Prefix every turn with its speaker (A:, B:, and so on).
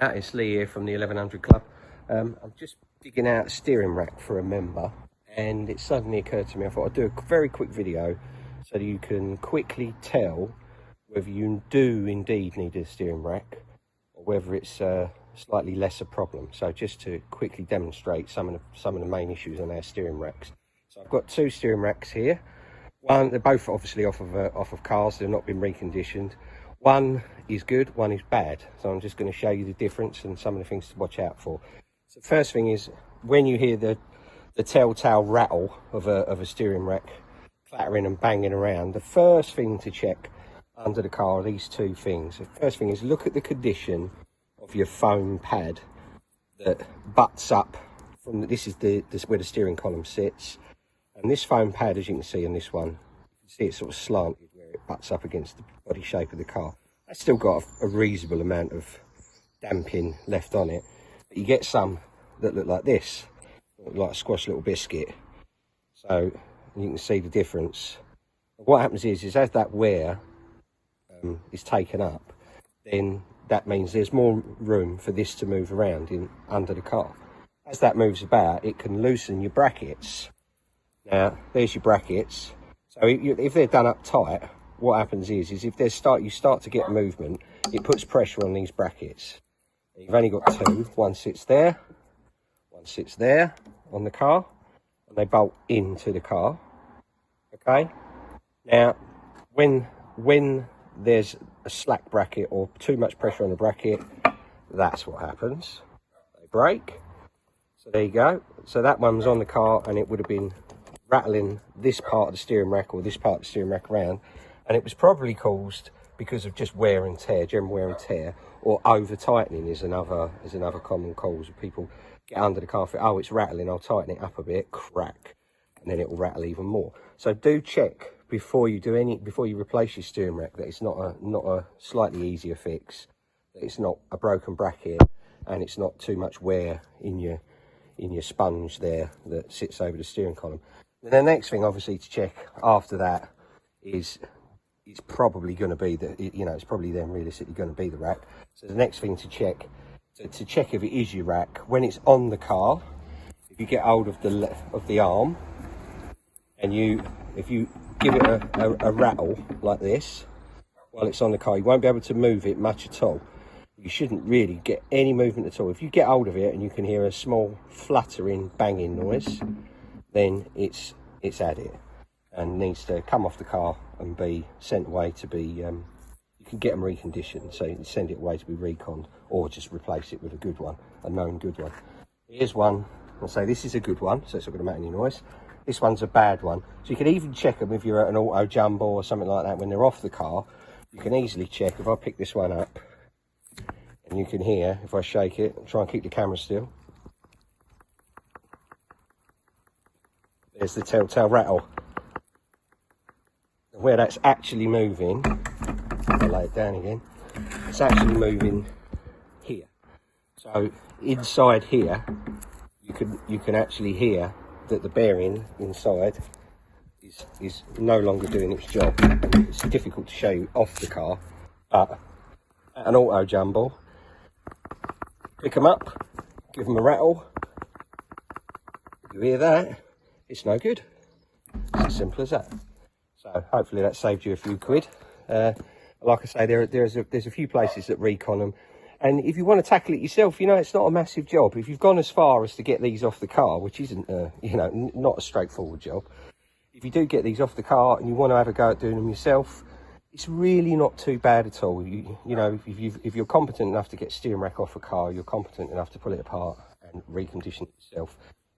A: Hiya, it's Lee here from the 1100 Club. I'm just digging out a steering rack for a member, and it suddenly occurred to me I thought I'd do a very quick video so that you can quickly tell whether you do indeed need a steering rack or whether it's a slightly lesser problem. So just to quickly demonstrate some of the main issues on our steering racks. So I've got two steering racks here. One, they're both obviously off of cars. They've not been reconditioned. One is good, one is bad. So I'm just going to show you the difference and some of the things to watch out for. So the first thing is when you hear the telltale rattle of a steering rack clattering and banging around, the first thing to check under the car are these two things. The first thing is look at the condition of your foam pad that butts up from this is where the steering column sits. And this foam pad, as you can see on this one, you can see it's sort of slanted where it butts up against the body shape of the car. It's still got a reasonable amount of damping left on it. But you get some that look like this, like a squashed little biscuit. So you can see the difference. What happens is as that wear is taken up, then that means there's more room for this to move around under the car. As that moves about, it can loosen your brackets. Now, there's your brackets. So if they're done up tight, what happens is if you start to get movement, it puts pressure on these brackets. You've only got two. One sits there, one sits there on the car, and they bolt into the car. Okay. Now, when there's a slack bracket or too much pressure on the bracket, that's what happens. They break. So there you go. So that one was on the car, and it would have been rattling this part of the steering rack or this part of the steering rack around, and it was probably caused because of just wear and tear, general wear and tear, or over tightening is another common cause. People get under the car, oh, it's rattling, I'll tighten it up a bit, crack, and then it will rattle even more. So do check before you replace your steering rack that it's not a slightly easier fix, that it's not a broken bracket, and it's not too much wear in your sponge there that sits over the steering column. And the next thing obviously to check after that is it's probably going to be it's probably then realistically going to be the rack. So the next thing to check if it is your rack, when it's on the car, if you get hold of the arm and if you give it a rattle like this while it's on the car, you won't be able to move it much at all. You shouldn't really get any movement at all. If you get hold of it and you can hear a small fluttering, banging noise, then it's at it and needs to come off the car and be sent away to be, you can get them reconditioned, so you can send it away to be reconned or just replace it with a good one, a known good one. Here's one, I'll say this is a good one, so it's not going to make any noise. This one's a bad one. So you can even check them if you're at an auto jumbo or something like that when they're off the car. You can easily check. If I pick this one up, and you can hear, if I shake it, try and keep the camera still. There's the telltale rattle. Where that's actually moving, I'll lay it down again, it's actually moving here. So inside here, you can actually hear that the bearing inside is no longer doing its job. It's difficult to show you off the car, but at an auto jumbo, pick them up, give them a rattle. You hear that? It's no good. It's as simple as that. So hopefully that saved you a few quid. Like I say, there's a few places that recon them. And if you want to tackle it yourself, it's not a massive job. If you've gone as far as to get these off the car, which isn't, not a straightforward job. If you do get these off the car and you want to have a go at doing them yourself, it's really not too bad at all. If you're competent enough to get steering rack off a car, you're competent enough to pull it apart and recondition it yourself.